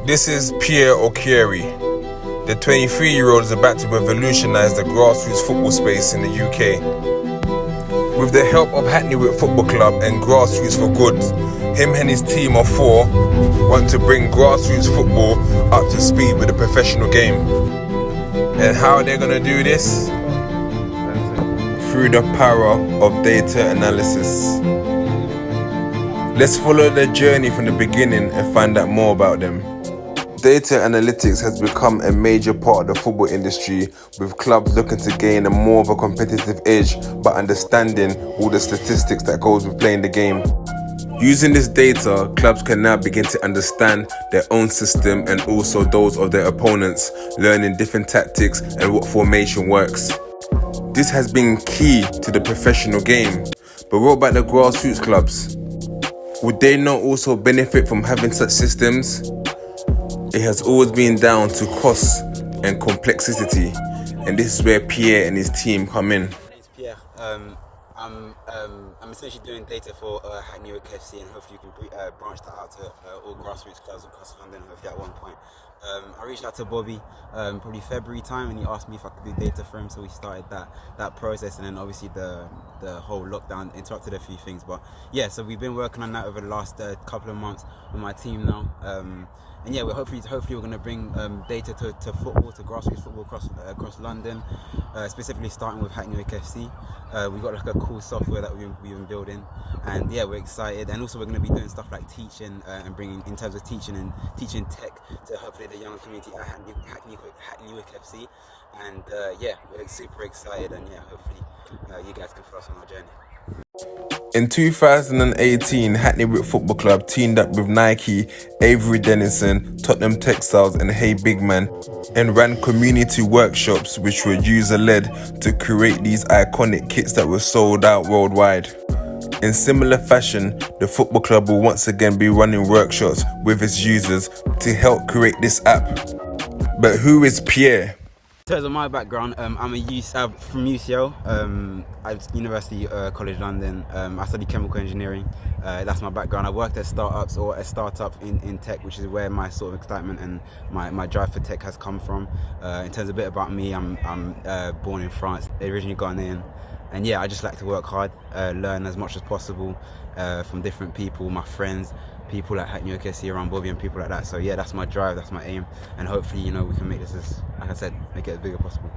This is Pierre or Pierre. The 23-year-old is about to revolutionise the grassroots football space in the UK. With the help of Hackney Wick Football Club and Grassroots for Good, him and his team of 4 want to bring grassroots football up to speed with the professional game. And how are they going to do this? Through the power of data analysis. Let's follow their journey from the beginning and find out more about them. Data analytics has become a major part of the football industry, with clubs looking to gain a more of a competitive edge by understanding all the statistics that goes with playing the game. Using this data, clubs can now begin to understand their own system and also those of their opponents, learning different tactics and what formation works. This has been key to the professional game. But what about the grassroots clubs? Would they not also benefit from having such systems? It has always been down to cost and complexity, and this is where Pierre and his team come in. My name's Pierre. I'm essentially doing data for Hackney Wick FC, and hopefully you can branch that out to all grassroots clubs across London, hopefully at one point. I reached out to Bobby probably February time, and he asked me if I could do data for him, so we started that process, and then obviously the whole lockdown interrupted a few things, but yeah, so we've been working on that over the last couple of months with my team now. And yeah, we're hopefully we're going to bring data to football, to grassroots football across London, specifically starting with Hackney Wick FC. We've got like a cool software that we've been building, and yeah, we're excited. And also we're going to be doing stuff like teaching and bringing, in terms of teaching tech to hopefully the young community at Hackney Wick FC. And yeah, we're super excited, and yeah, hopefully you guys can follow us on our journey. In 2018, Hackney Wick Football Club teamed up with Nike, Avery Dennison, Tottenham Textiles and Hey Big Man, and ran community workshops which were user-led to create these iconic kits that were sold out worldwide. In similar fashion, the football club will once again be running workshops with its users to help create this app. But who is Pierre? In terms of my background, I'm from UCL, at University College London. I studied chemical engineering. That's my background. I worked at startups or a startup in tech, which is where my sort of excitement and my drive for tech has come from. In terms of a bit about me, I'm born in France, originally Ghanaian. And yeah, I just like to work hard, learn as much as possible from different people, my friends, people at Hackney Wick FC around Bobby and people like that. So yeah, that's my drive, that's my aim, and hopefully, you know, we can make this as, like I said, make it as big as possible.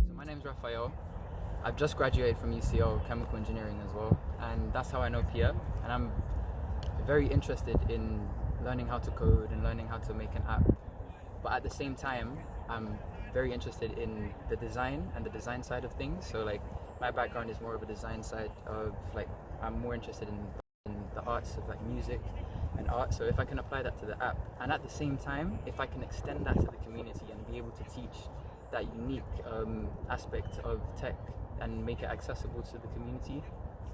So my name's Raphael. I've just graduated from UCL chemical engineering as well, and that's how I know Pierre. And I'm very interested in learning how to code and learning how to make an app. But at the same time, I'm very interested in the design and the design side of things. So like, my background is more of a design side of, like, I'm more interested in the arts of like music and art. So if I can apply that to the app, and at the same time, if I can extend that to the community and be able to teach that unique aspect of tech and make it accessible to the community,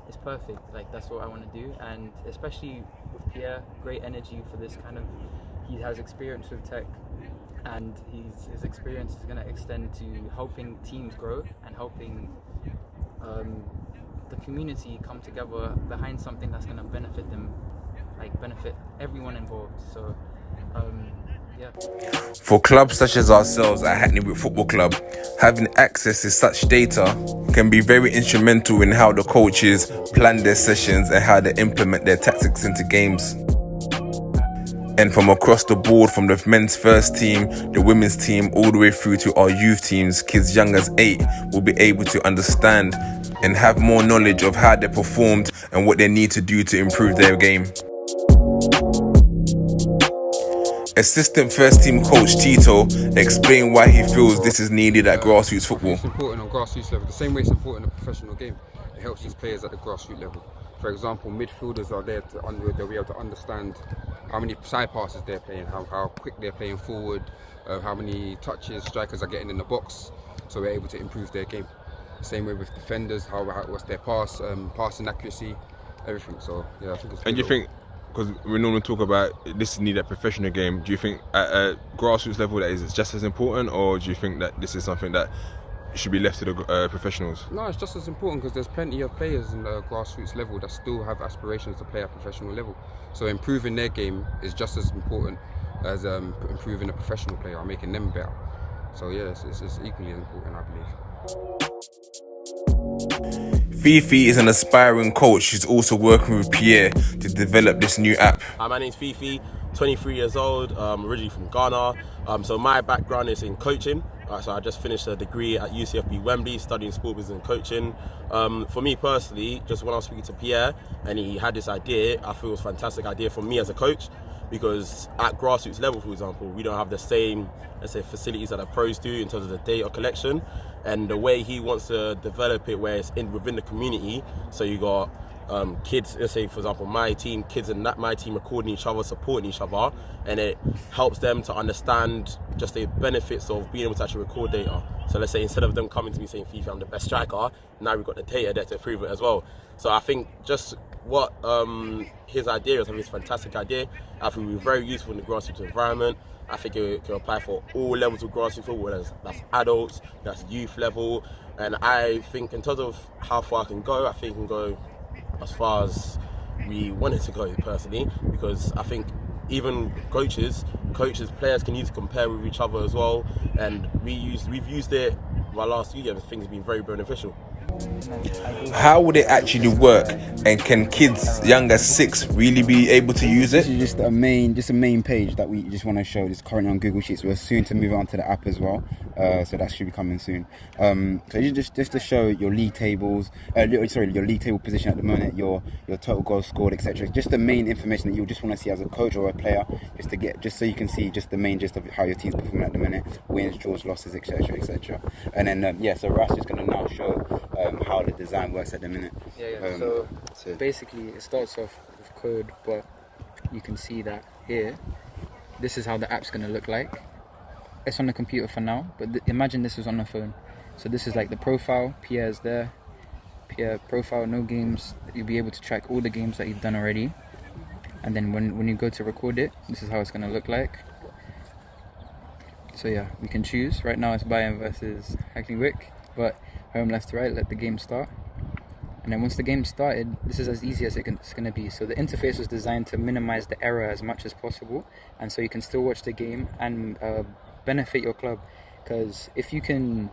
it's perfect. Like, that's what I want to do. And especially with Pierre, great energy for this kind of, he has experience with tech, and his experience is going to extend to helping teams grow and helping the community come together behind something that's going to benefit them, like benefit everyone involved. So yeah. For clubs such as ourselves at Hackney Wick Football Club, having access to such data can be very instrumental in how the coaches plan their sessions and how they implement their tactics into games. And from across the board, from the men's first team, the women's team, all the way through to our youth teams, kids young as 8 will be able to understand and have more knowledge of how they performed and what they need to do to improve their game. Assistant first team coach Tito explained why he feels this is needed at grassroots football. It's important on grassroots level, the same way it's important in a professional game. It helps these players at the grassroots level. For example, midfielders are there they'll be able to understand how many side passes they're playing, how quick they're playing forward, how many touches strikers are getting in the box, so we're able to improve their game. Same way with defenders, what's their passing accuracy, everything. So yeah, I think it's. And do you think, because we normally talk about this is needed at professional game, do you think at a grassroots level that is just as important, or do you think that this is something that should be left to the professionals? No, it's just as important because there's plenty of players in the grassroots level that still have aspirations to play at professional level. So improving their game is just as important as improving a professional player or making them better. So yeah, it's equally important, I believe. Fifi is an aspiring coach who's also working with Pierre to develop this new app. Hi, my name's Fifi, 23 years old, originally from Ghana. So my background is in coaching. So I just finished a degree at UCFB Wembley studying sport business and coaching. For me personally, just when I was speaking to Pierre and he had this idea, I feel it was a fantastic idea for me as a coach, because at grassroots level, for example, we don't have the same, let's say, facilities that the pros do in terms of the data collection, and the way he wants to develop it where it's within the community. So you got kids, let's say for example my team, kids in my team recording each other, supporting each other, and it helps them to understand just the benefits of being able to actually record data. So let's say instead of them coming to me saying, Fifi, I'm the best striker, now we've got the data there to prove it as well. So I think just what his idea is, I think it's a fantastic idea. I think it will be very useful in the grassroots environment. I think it can apply for all levels of grassroots football, whether that's adults, that's youth level, and I think in terms of how far I can go, I think I can go as far as we wanted to go personally, because I think even coaches, players can use to compare with each other as well, and we've used it my last few years. I think it's been very beneficial. How would it actually work, and can kids young as 6 really be able to use it? This is just a main page that we just want to show. It's currently on Google Sheets. We're soon to move on to the app as well, so that should be coming soon. So you just to show your league tables, your league table position at the moment, your total goals scored, etc. Just the main information that you just want to see as a coach or a player, just so you can see just the main gist of how your team's performing at the minute, wins, draws, losses, etc., etc. And then so Ras is going to now show how the design works at the minute. So basically it starts off with code, but you can see that here, this is how the app's going to look like. It's on the computer for now, but imagine this was on the phone. So this is like the profile, Pierre's there, Pierre profile, no games. You'll be able to track all the games that you've done already. And then when you go to record it, this is how it's going to look like. So yeah, we can choose. Right now it's Bayern versus Hackney-Wick, but home left to right, let the game start. And then once the game started, this is as easy as it's going to be. So the interface was designed to minimize the error as much as possible, and so you can still watch the game and benefit your club. Because if you can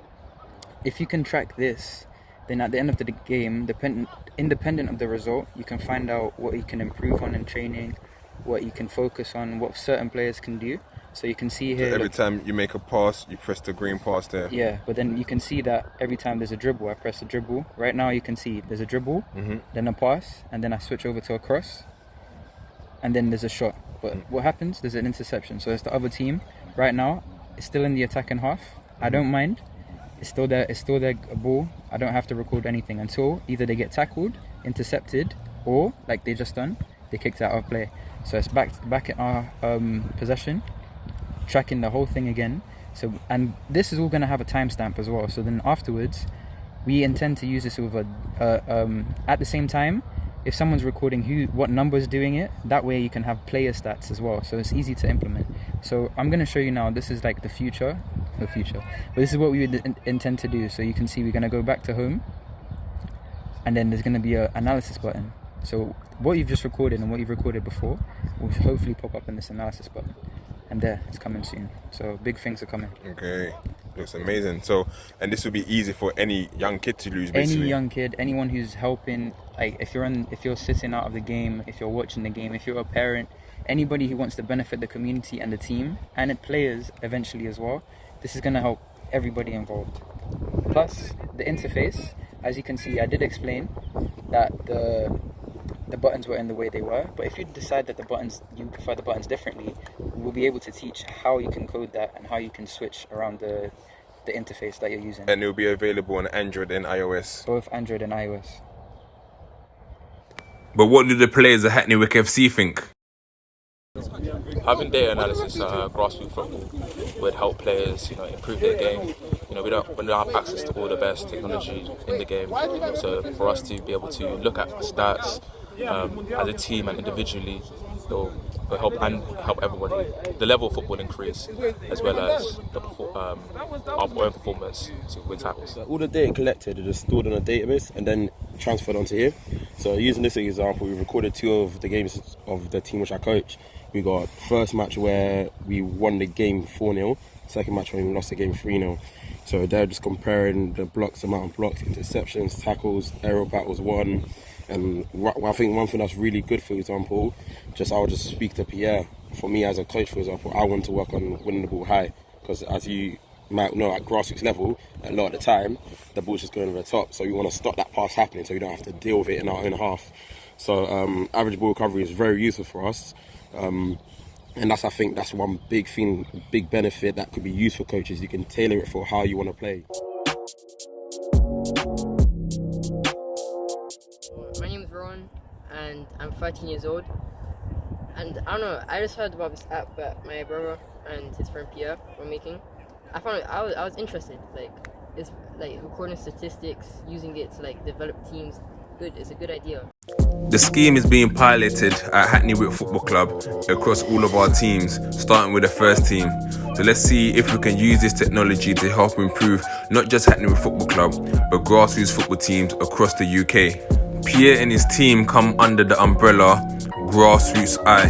track this, then at the end of the game, independent of the result, you can find out what you can improve on in training, what you can focus on, what certain players can do. So you can see here, every time you make a pass, you press the green pass there. Yeah, but then you can see that every time there's a dribble, I press the dribble. Right now you can see there's a dribble, then a pass, and then I switch over to a cross, and then there's a shot. But what happens? There's an interception. So it's the other team. Right now, it's still in the attacking half. I don't mind. It's still there. It's still their ball. I don't have to record anything until either they get tackled, intercepted, or like they just done, they kicked out of play. So it's back in our possession, tracking the whole thing again. So, and this is all going to have a timestamp as well. So then afterwards, we intend to use this with at the same time, if someone's recording what number's doing it, that way you can have player stats as well. So it's easy to implement. So I'm going to show you now. This is like the future, but this is what we would intend to do. So you can see we're going to go back to home, and then there's going to be an analysis button. So what you've just recorded and what you've recorded before will hopefully pop up in this analysis button. And there, it's coming soon. So big things are coming. Okay, looks amazing. So, and this will be easy for any young kid to use, basically. Any young kid, anyone who's helping, like if you're sitting out of the game, if you're watching the game, if you're a parent, anybody who wants to benefit the community and the team and the players eventually as well, this is going to help everybody involved. Plus, the interface, as you can see, I did explain that the buttons were in the way they were, but if you decide that you prefer the buttons differently, we'll be able to teach how you can code that and how you can switch around the interface that you're using. And it will be available on Android and iOS. Both Android and iOS. But what do the players at Hackney-Wick FC think? Having data analysis at grassroots football would help players, improve their game. We don't have access to all the best technology in the game. So for us to be able to look at stats, as a team and individually, it'll help everybody, the level of football increase, as well as our own performance to win titles. So all the data collected is stored on a database and then transferred onto here. So using this example, we recorded 2 of the games of the team which I coach. We got first match where we won the game 4-0, second match where we lost the game 3-0. So they're just comparing the blocks, amount of blocks, interceptions, tackles, aerial battles won. And I think one thing that's really good, for example, I would just speak to Pierre. For me as a coach, for example, I want to work on winning the ball high, because as you might know, at grassroots level, a lot of the time, the ball's just going over the top. So we want to stop that pass happening so we don't have to deal with it in our own half. So average ball recovery is very useful for us. And I think that's one big thing, big benefit that could be used for coaches. You can tailor it for how you want to play. My name is Rowan and I'm 13 years old. And I don't know, I just heard about this app that my brother and his friend Pierre were making. I found it, I was interested. Like, it's like recording statistics, using it to like develop teams. Good, it's a good idea. The scheme is being piloted at Hackney Wick Football Club across all of our teams, starting with the first team. So let's see if we can use this technology to help improve not just Hackney Wick Football Club, but grassroots football teams across the UK. Pierre and his team come under the umbrella Grassroots Eye.